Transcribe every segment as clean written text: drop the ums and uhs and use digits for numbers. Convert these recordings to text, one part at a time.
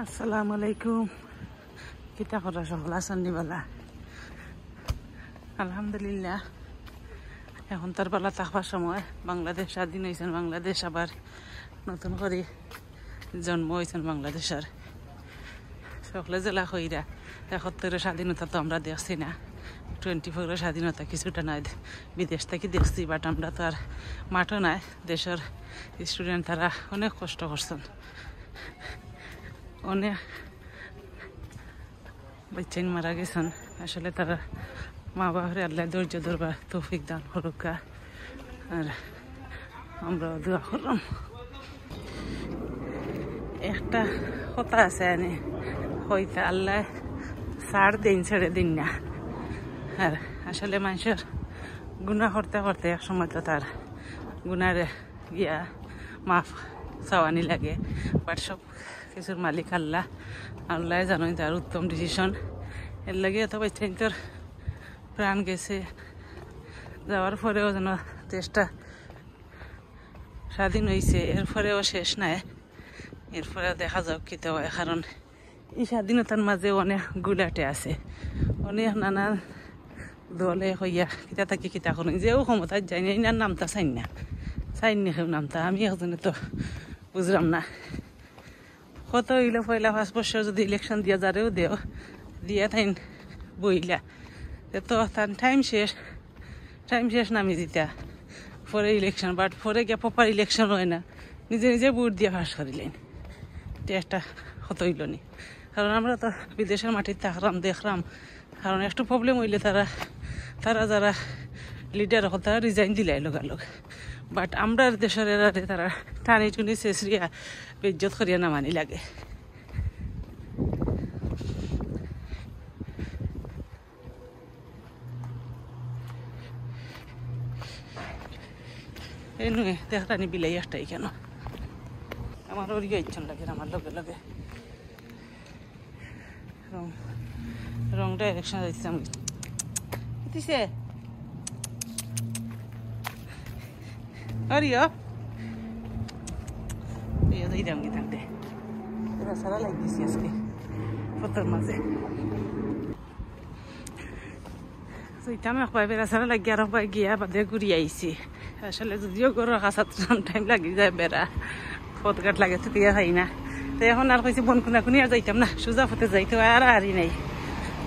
আসসালামু আলাইকুম। কিতা করা সকল সন্নিবেলা? আলহামদুলিল্লাহ এখন তার বেলা থাকবার সময় বাংলাদেশ স্বাধীন হয়েছেন। বাংলাদেশ আবার নতুন করে জন্ম হয়েছেন বাংলাদেশের। সকলে জেলা কইরা ৭১ স্বাধীনতা তো আমরা দেখছি না, 24 স্বাধীনতা কিছুটা নাই, বিদেশ থেকে দেখছি, বাট আমরা তো আর মাঠও নাই। দেশের স্টুডেন্ট তারা অনেক কষ্ট করছেন, অনেক বাচ্চাই মারা গেছেন। আসলে তারা মা বাপরে আল্লাহ ধৈর্য ধরবার তৌফিক দান করুক, আর আমরা দোয়া করলাম। একটা কথা আছে এনে হইতে আল্লাহ ছাড় দিন ছেড়ে দিন না। আর আসলে মানুষের গুনাহ করতে করতে এক সময় তো তার গুনারে গিয়া মাফ চাওয়ানি লাগে, বাট সব কিছুর মালিক আল্লাহ। আল্লাহ জানোই তার উত্তম ডিসিশন। এর লাগে এত বাচ্চাই তোর প্রাণ গেছে, যাওয়ার পরেও যেন দেশটা স্বাধীন হয়েছে, এরপরেও শেষ নাই। এরপরে দেখা যাক কি তো হয়, কারণ এই স্বাধীনতার মাঝে অনেক গুলাটে আছে, অনেক নানান দলে হইয়া কিতা থাকি কিতা করেন, যেও ক্ষমতায় যাই না, এনার নামটা চাইন না, চাইন নি কেউ নামটা। আমি একজনে তো বুঝলাম না, কত হইলে পয়লা 5 বছর যদি ইলেকশন দিয়া যারেও দেও দিয়া থাইন বইলা তো তার টাইম শেষ নামি দিতা পরে ইলেকশন, বাট পরে গিয়ে প্রপার ইলেকশন হয় না, নিজে নিজে ভোট দিয়ে পাস করিলেন। এটা একটা কত হইল নি, কারণ আমরা তো বিদেশের মাটিতে থাকলাম, দেখলাম, কারণ একটু প্রবলেম হইলে তারা যারা লিডার কথা রিজাইন দিলাই লোক, বাট আমরা দেশের এরারে তারা টানি টুনি শেষরিয়া বেজ্জত করিয়া নামানি লাগে। এই নুয়ে দেখলানি বিলাই একটাই কেন আমার ওরিও ইচ্ছন লাগে, আমার লগে লগে রং ডাইরেকশন যাইছিলাম দিছে অরিও এইরাম কি থাকতে এরা সারা লাগিয়েছি আজকে ফটোর মাঝে ইতাম একবার বেড়া সারা লাগিয়ে আর একবার গিয়া বাদে ঘুরিয়ে আইছি। আসলে যদিও গরুর কাছা টাইম লাগি যায়, বেড়া ফটঘাট লাগে তো দিয়া খাই না। তো এখন আর কইছি বন খুনি আর যাইতাম না, সোজা ফতে যাইতে আর হারি নাই।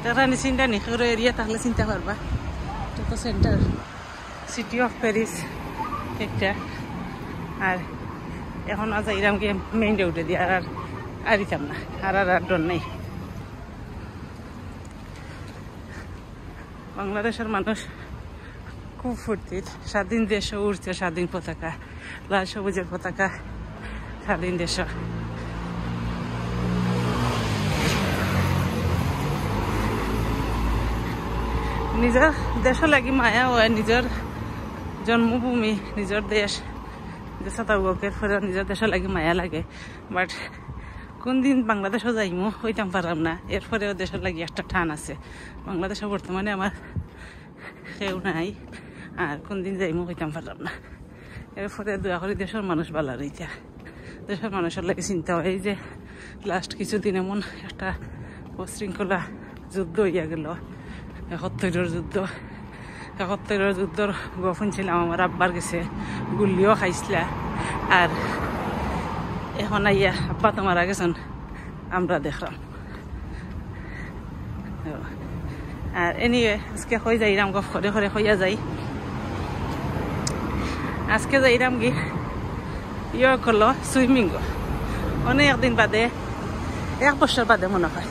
তারা নি চিন্তা নি সরো এরিয়া থাকলে চিন্তা করবা, এটা তো সেন্টার সিটি অফ প্যারিস একটা। আর এখন আজ যাইরাম গিয়ে মেইন রোডে দিয়ে আর আরিতাম না, আর ডর নেই। বাংলাদেশের মানুষ খুব ফুর্তির, স্বাধীন দেশ উঠছে, স্বাধীন পতাকা, লাল সবুজের পতাকা, স্বাধীন দেশ। নিজের দেশও লাগি মায়া হয়, নিজের জন্মভূমি, নিজের দেশ, দেশে তার ফলে নিজের দেশও লাগি মায়া লাগে। বাট কোন দিন বাংলাদেশও যাইমো হইতাম পারলাম না, এরপরেও দেশের লাগি একটা টান আছে। বাংলাদেশে বর্তমানে আমার কেউ নাই, আর কোন দিন যাইমো হইতাম পারলাম না। এরপরে দোয়া করি দেশের মানুষ ভালো রইতা, দেশের মানুষের লাগে চিন্তা হয়। এই যে লাস্ট কিছুদিন এমন একটা উশৃঙ্খলা যুদ্ধ হইয়া গেল, ৭১ যুদ্ধর গোপন ছিলাম, আমার আব্বার গেছে, গুলিও খাইছিলা, আর এখন আইয়া আব্বা তো মারা গেছেন, আমরা দেখলাম। আর এনিওয়ে আজকে হয়ে যাইরাম গপ করে করে হইয়া যাই। আজকে যাইরাম কি ইয়ে করলো সুইমিং, অনেক দিন বাদে, 1 বছর বাদে মনে হয়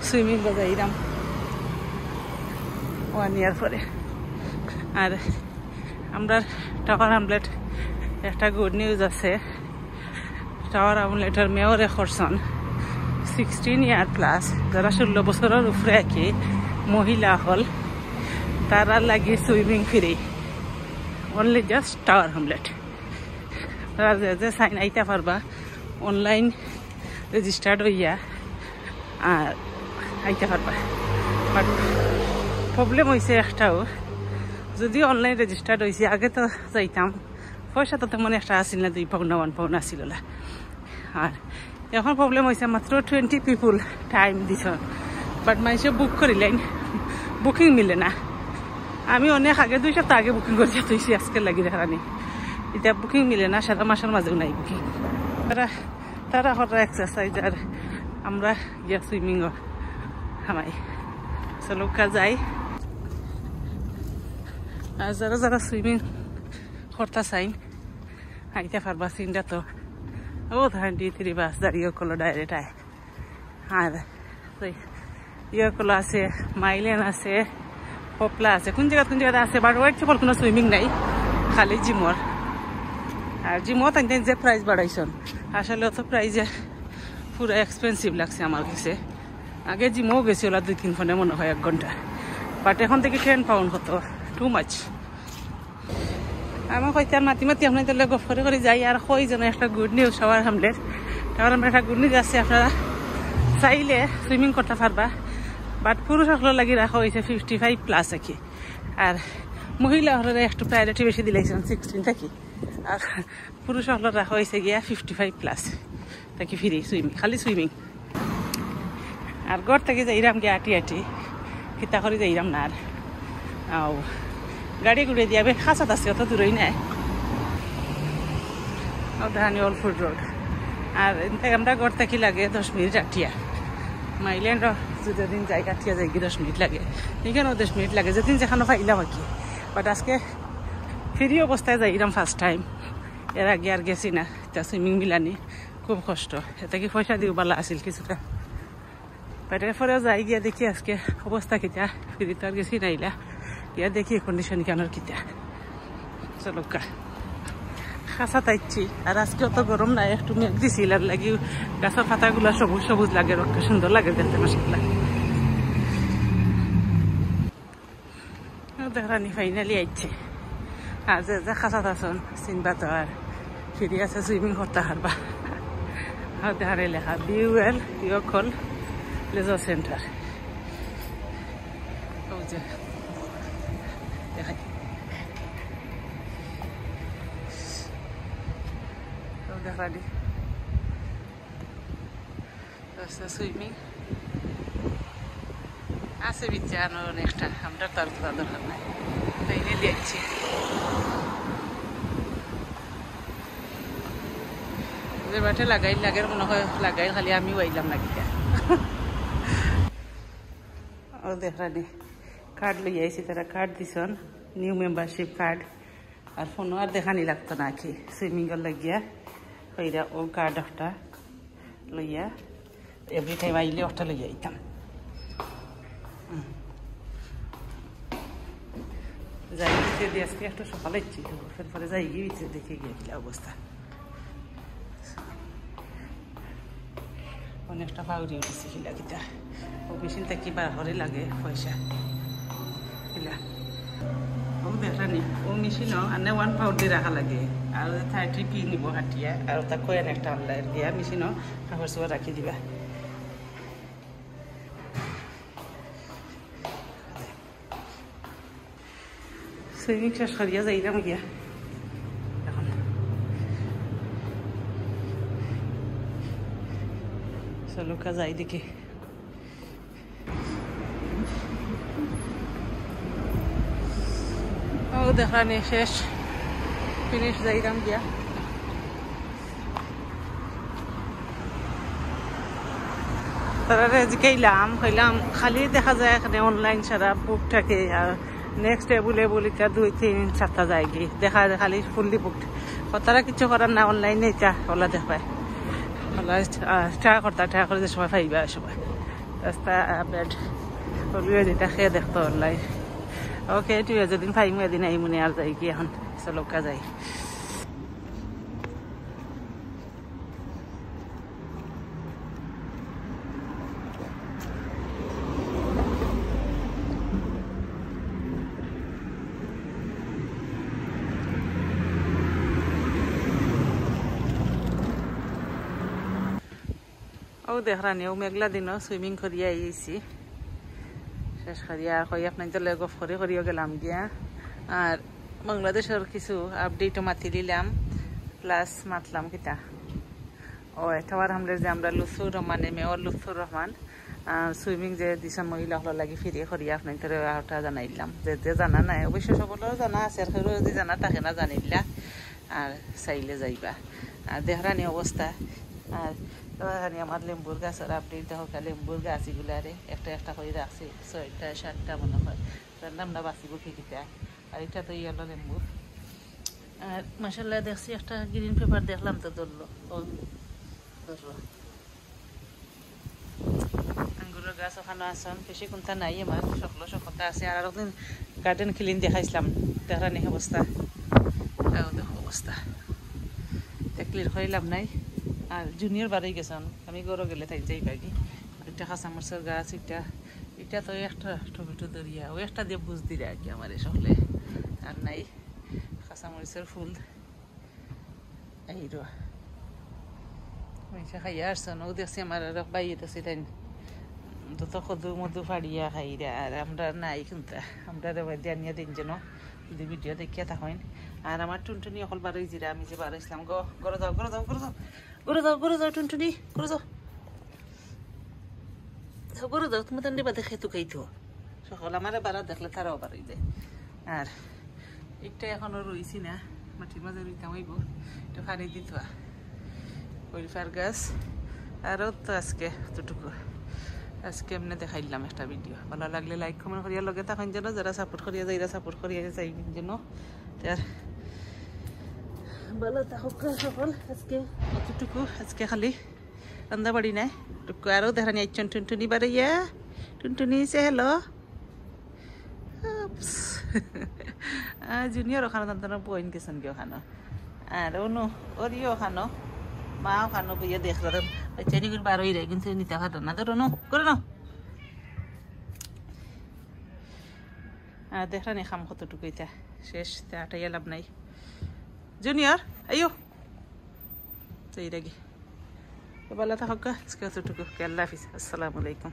সুইমিং যাইরাম 1 ইয়ার পরে। আর আমরা টাওয়ার আমলেট একটা গুড নিউজ আছে, টাওয়ার আমলেটের মেয়রে করছেন 16 ইয়ার প্লাস, যারা 16 বছরের উপরে কি মহিলা হল, তারা লাগে swimming free, only just tower omelette. তারা যে সাইন আইতে পারবা, অনলাইন রেজিস্টার্ড হইয়া আর আইতে পারবা। বাট প্রবলেম হয়েছে একটাও, যদি অনলাইন রেজিস্টার্ড হয়েছে, আগে তো যাইতাম, পয়সা তো তেমন একটা আসিল না, 2 পাউন্ড না 1 পাউন্ড আসিল না। আর এখন প্রবলেম হয়েছে মাত্র 20 পিপুল টাইম দিছ বাট মানুষে বুক করিলেন বুকিং মিলে না আমি অনেক আগে 2 সপ্তাহ আগে বুকিং করছি তুইছি আজকে লাগি দেখানি এটা বুকিং মিলে না সারা মাসের মাঝেও নাই বুকিং তারা হঠাৎ এক্সারসাইজ আর আমরা গিয়া সুইমিংও হামাই চলকা যাই আর যারা যারা সুইমিং করতে চাই আইতে পারবা সিনটা তো ও ধান্ডি 3 বাস দাঁড়িয়ে করলো ডাইরেক্ট আয় আর ইয়ে করলো আছে মাইলেন আছে পপলা আছে কোন জায়গা আছে বাট ওয়াইট চপল কোনো সুইমিং নাই খালি জিমর আর জিমও তাই যে প্রাইস বাড়াইছন আসলে অত প্রাইজে পুরো এক্সপেন্সিভ লাগছে আমার কাছে আগে জিমও গেছি ওলা 2-3 ফোনে মনে হয় 1 ঘন্টা বাট এখন থেকে 10 পাউন্ড হতো টু মাচ আমার কইতে মাতি আপনাদের গপ করে যাই আর কই যেন একটা গুড নিউজ সবার হামলের কারণ আমরা একটা গুড নিউজ আছে আপনারা চাইলে সুইমিং করতে পারবা বাট পুরুষ সকল লাগি রাখা হয়েছে 55+ আর কি আর মহিলা হলে একটু প্রায়োরিটি বেশি দিলেছেন 16 থাকি আর পুরুষ সকল রাখা হয়েছে গিয়া 55+ থাকি ফ্রি সুইমিং খালি সুইমিং আর ঘর থেকে যাইরাম গিয়া আটি খিতা করে যাইরাম না আর গাড়ি ঘুরে দিয়াবে খাঁচাত আছে অত দূরই নাই ধানি অল ফুড রোড আর আমরা ঘর থেকে লাগে 10 মিনিট আটিয়া মাইল্যান্ড যদিন যাই আটিয়া যাই 10 মিনিট লাগে এখানেও 10 মিনিট লাগে যেদিন যেখানে পাইলাম আর কি বাট আজকে ফ্রি অবস্থায় যাইরাম ফার্স্ট টাইম এর আগে আর গেছি না তা সুইমিং মিলানি খুব কষ্ট এটা কি পয়সা দিও বালা আসিল কিছুটা বাট এরপরেও যাই গিয়া দেখি আজকে অবস্থা কিতা ফ্রি তো আর গেছি নাইলা গিয়া দেখি কন্ডিশন কেনার কিতা চলকা খাঁচা তাইছি আর আজকে অত গরম নাই একটু মেঘ দিছিল আর লাগি গাছের পাতাগুলো সবুজ সবুজ লাগে রক্ষা সুন্দর লাগে দেখতে মাসাল্লাহ দেখানি ফাইনালি আইছে আর যে খাঁচাত আছেন চিনবা তো আর ফিরি আছে সুইমিং করতে হারবা আর দেখারে লেখা বিউএল ইয়কল লেজার সেন্টার দেখাই দেখানি সুইমিং আছে বিচ্ছানো অনেকটা আমরা তার কথা দরকার নাই তাইলে লিখছি যে বাটে লাগাই লাগে মনে হয় লাগাই খালি আমি আইলাম না কিটা ও দেখানি কার্ড লই আইছি তারা কার্ড দিছন নিউ মেম্বারশিপ কার্ড আর ফোনও আর দেখানি লাগতো না কি সুইমিংয়ের লাগিয়া ওইরা ও কার্ড একটা লইয়া এভরি টাইম আইলে ওটা লইয়া আইতাম যাই ভিতরে দিয়ে আজকে একটু সকালে ইচ্ছি পরে যাই গিয়ে ভিতরে দেখে গিয়েছিল অবস্থা অনেকটা পাউরি উঠেছে খিলা কিটা ও মেশিন থেকে বার করে লাগে পয়সা খিলা ও দেখানি ও মেশিনও আনে 1 পাউন্ড দিয়ে রাখা লাগে আর 30p নিব হাটিয়া আর তা কয়েন একটা অনলাইন দিয়া মেশিনও কাপড় চোপড় রাখি দিবা সুইমিং শেষ করিয়া যাইলাম গিয়া এখন চলুকা যাই দেখি ও দেখানি শেষ ফিনিশ যাইলাম গিয়া তারা জিকাইলাম কইলাম খালি দেখা যায় এখানে অনলাইন ছাড়া বুক থাকে আর নেক্সট অ্যাভেলেবল এটা 2-3-4টা যায় গিয়ে দেখা যায় খালি ফুললি বুক তারা কিছু করার না অনলাইনে এটা ওলা দেখায় ওলা ট্রা করে যে সময় পাইবা সবাই রাস্তা বেড হলিও যেটা খেয়ে দেখতো অনলাইন ওকে তুই যেদিন পাইমু এদিন আই মনে আর যাই কি এখন চলকা যাই ও দেখরানি ও মেঘলা দিন সুইমিং করিয়া আইছি শেষ করিয়া কই আপনাদের লগে গপ করিয়া গেলাম গিয়া আর বাংলাদেশের কিছু আপডেটও মাতি দিলাম প্লাস মাতলাম কিতা ও এটাবার আমরা লুৎফুর রহমানে মেয়র লুৎফুর রহমান সুইমিং যে দিশন মহিলা হল লাগি ফিরে করি আপনাদের ওটা জানাইলাম যে জানা নাই অবশ্য সকলেরও জানা আছে আর কেউ যদি জানা থাকে না জানিলা আর চাইলে যাইবা আর দেহরানি অবস্থা আর এখানে আমার লেম্বুর গাছের আপডেট দেখা লেম্বুর গাছ এগুলারে একটা একটা করে রাখছি 6টা 7টা মনে হয় তার নামটা বাঁচিব খেকিটা আর এটা তো ইয়েলো লেম্বু আর মাসাল্লাহ দেখছি একটা গ্রিন পেপার দেখলাম তো ধরলো আঙ্গুরের গাছ ওখানে আসন বেশি কোনটা নাই আমার সকলটা আছে আর একদিন গার্ডেন ক্লিন দেখাইছিলাম দেখানি অবস্থা দেখো অবস্থা ক্লিয়ার করিলাম নাই আর জুনিয়র বাড়ি গেছেন আমি গরো গেলে তাই যাই পাগি একটা কাঁচামরিচের গাছ এটা তো একটা টমেটো দরিয়া ও একটা দিয়ে বুঝ দিলে আর কি আমার সকলে আর নাই কাঁচামরিচের ফুল এই রয়েছে খাইয়া আসছেন ও দেখছি আমার বাইয়ে দেখছি তাই যত কদু মধু ফাড়িয়া খাইরা আর আমরা নাই কিন্তু আমরা দিয়া নিয়ে দিন যেন যদি ভিডিও দেখিয়া থাকেন আর আমার টুনটুনি অকল বারোই জিরা আমি যে বারোইছিলাম গড়ে যাও টুনটুনি করে যাও তুমি তান্ডি বাদে খেতু খাইতো সকল আমার বারা দেখলে তারাও বারোই যায় আর একটা এখনো রয়েছি না মাটির মাঝে রইতাম হইব এটা ফাড়ি দিত কলিফার গাছ আরও তো আজকে আজকে এমনি দেখাইলাম একটা ভিডিও ভালো লাগলে লাইক কমেন্ট করিয়া লগে থাকেন যেন যারা সাপোর্ট করিয়া যাইরা সাপোর্ট করিয়া যাই যেন তার ভালো থাকুক সকল আজকে অতটুকু আজকে খালি রান্না বাড়ি নাই টুকু আরও দেখানি আইছেন টুনটুনি বাড়াইয়া টুনটুনি সে হ্যালো জুনিয়র ওখানে তান্তানো পয়েন্ট গেছেন কি ওখানো আর অনু ওরিও ওখানো মা ওখানো বইয়া দেখলাম চেনি করে বারোই রে কিন্তু নিতে পারো না ধরো নো করে নাও আর দেখলাম খাম কতটুকু এটা শেষ আটাইয়া লাভ নাই জুনিয়র আইও তো এই রাগি ভালো থাকা আজকে অতটুকু আল্লাহ হাফিজ আসসালামু আলাইকুম